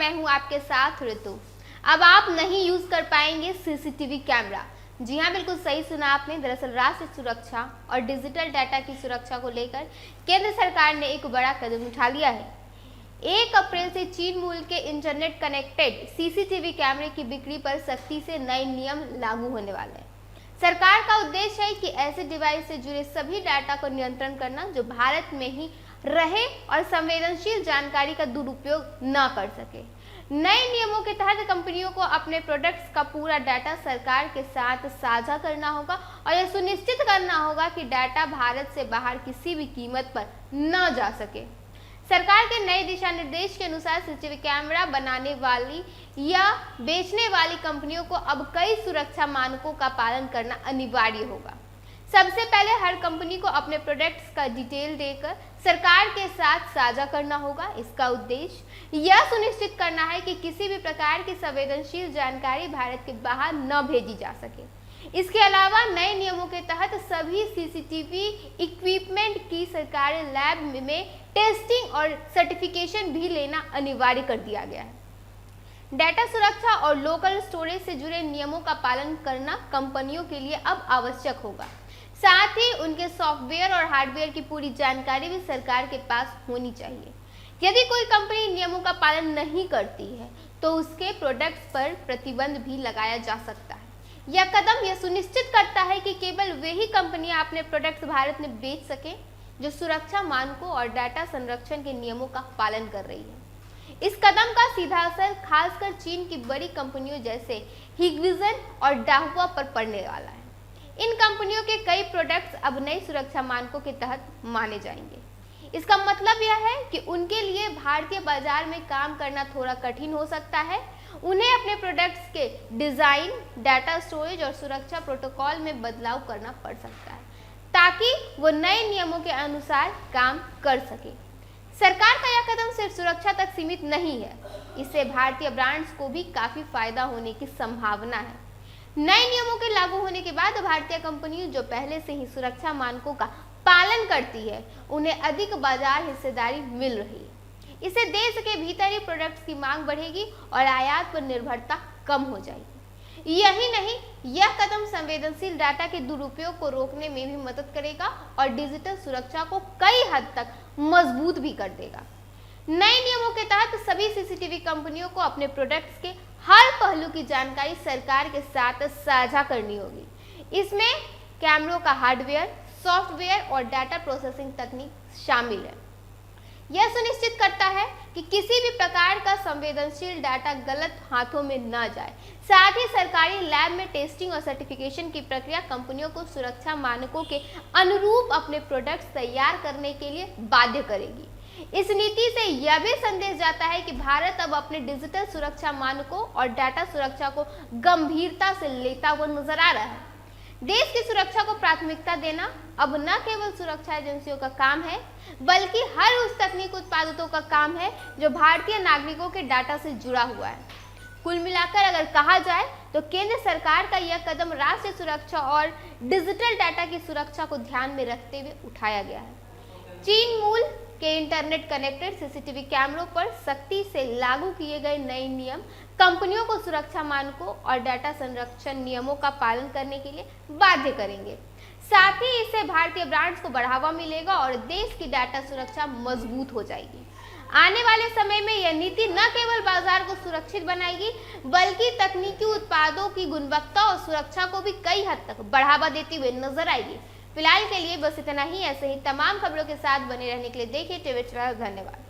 मैं हूं आपके साथ ऋतु। अब आप नहीं यूज कर पाएंगे सीसीटीवी कैमरा। जी हाँ, बिल्कुल सही सुना आपने। दरअसल राष्ट्रीय सुरक्षा और डिजिटल डाटा की सुरक्षा को लेकर केंद्र सरकार ने एक बड़ा कदम उठा लिया है। 1 अप्रैल से चीन मूल के इंटरनेट कनेक्टेड सीसीटीवी कैमरे की बिक्री पर सख्ती से नए नियम लागू होने वाले हैं। सरकार का उद्देश्य है कि ऐसे डिवाइस से जुड़े सभी डाटा को नियंत्रण करना जो भारत में ही रहे और संवेदनशील जानकारी का दुरुपयोग न कर सके। नए नियमों के तहत कंपनियों को अपने प्रोडक्ट्स का पूरा डाटा सरकार के साथ साझा करना होगा और यह सुनिश्चित करना होगा कि डाटा भारत से बाहर किसी भी कीमत पर न जा सके। सरकार के नए दिशा निर्देश के अनुसार सीसीटीवी कैमरा बनाने वाली या बेचने वाली कंपनियों को अब कई सुरक्षा मानकों का पालन करना अनिवार्य होगा। सबसे पहले हर कंपनी को अपने प्रोडक्ट्स का डिटेल देकर सरकार के साथ साझा करना होगा। इसका उद्देश्य यह सुनिश्चित करना है कि किसी भी प्रकार की संवेदनशील जानकारी भारत के बाहर न भेजी जा सके। इसके अलावा नए नियमों के तहत सभी सीसीटीवी इक्विपमेंट की सरकारी लैब में टेस्टिंग और सर्टिफिकेशन भी लेना अनिवार्य कर दिया गया है। डाटा सुरक्षा और लोकल स्टोरेज से जुड़े नियमों का पालन करना कंपनियों के लिए अब आवश्यक होगा। साथ ही उनके सॉफ्टवेयर और हार्डवेयर की पूरी जानकारी भी सरकार के पास होनी चाहिए। यदि कोई कंपनी नियमों का पालन नहीं करती है तो उसके प्रोडक्ट्स पर प्रतिबंध भी लगाया जा सकता है। यह कदम यह सुनिश्चित करता है कि केवल वही कंपनियां अपने प्रोडक्ट्स भारत में बेच सकें जो सुरक्षा मानकों और डाटा संरक्षण के नियमों का पालन कर रही है। इस कदम का सीधा असर खासकर चीन की बड़ी कंपनियों जैसे हिगविजन और डाहुआ पर पड़ने वाला है। इन कंपनियों के कई प्रोडक्ट्स अब नई सुरक्षा मानकों के तहत माने जाएंगे। इसका मतलब यह है कि उनके लिए भारतीय बाजार में काम करना थोड़ा कठिन हो सकता है। उन्हें अपने प्रोडक्ट्स के डिजाइन, डाटा स्टोरेज और सुरक्षा प्रोटोकॉल में बदलाव करना पड़ सकता है ताकि वो नए नियमों के अनुसार काम कर सके। सरकार का यह कदम सिर्फ सुरक्षा तक सीमित नहीं है, इससे भारतीय ब्रांड्स को भी काफी फायदा होने की संभावना है। नए नियमों के लागू होने के बाद भारतीय कंपनियों जो पहले से ही सुरक्षा मानकों का पालन करती है उन्हें अधिक बाजार हिस्सेदारी मिल रही है। इससे देश के भीतर ही प्रोडक्ट्स की मांग बढ़ेगी और आयात पर निर्भरता कम हो जाएगी। यही नहीं, यह कदम संवेदनशील डाटा के दुरुपयोग को रोकने में भी मदद करेगा और डिजिटल सुरक्षा को कई हद तक मजबूत भी कर देगा। नए नियमों के तहत सभी सीसीटीवी कंपनियों को अपने प्रोडक्ट्स के हर पहलू की जानकारी सरकार के साथ साझा करनी होगी। इसमें कैमरों का हार्डवेयर, सॉफ्टवेयर और डाटा प्रोसेसिंग तकनीक शामिल है। यह सुनिश्चित करता है कि किसी भी प्रकार का संवेदनशील डाटा गलत हाथों में न जाए। साथ ही सरकारी लैब में टेस्टिंग और सर्टिफिकेशन की प्रक्रिया कंपनियों को सुरक्षा मानकों के अनुरूप अपने प्रोडक्ट्स तैयार करने के लिए बाध्य करेगी। इस नीति से यह भी संदेश जाता है कि भारत अब अपने डिजिटल सुरक्षा मानकों और डाटा सुरक्षा को गंभीरता से लेता हुआ नजर आ रहा है। देश की सुरक्षा को प्राथमिकता देना अब न केवल सुरक्षा एजेंसियों का काम है, बल्कि हर उस तकनीक उत्पादकों का काम है जो भारतीय नागरिकों के डाटा से जुड़ा हुआ है। कुल मिलाकर अगर कहा जाए तो केंद्र सरकार का यह कदम राष्ट्रीय सुरक्षा और डिजिटल डाटा की सुरक्षा को ध्यान में रखते हुए उठाया गया है। चीन मूल के इंटरनेट कनेक्टेड सीसीटीवी कैमरों पर सख्ती से लागू किए गए नए नियम कंपनियों को सुरक्षा मानकों और डाटा संरक्षण नियमों का पालन करने के लिए बाध्य करेंगे। साथ ही इससे भारतीय ब्रांड्स को बढ़ावा मिलेगा और देश की डाटा सुरक्षा मजबूत हो जाएगी। आने वाले समय में यह नीति न केवल बाजार को सुरक्षित बनाएगी, बल्कि तकनीकी उत्पादों की गुणवत्ता और सुरक्षा को भी कई हद तक बढ़ावा देती हुए नजर आएगी। फिलहाल के लिए बस इतना ही। ऐसे ही तमाम खबरों के साथ बने रहने के लिए देखिए टीवी 12। धन्यवाद।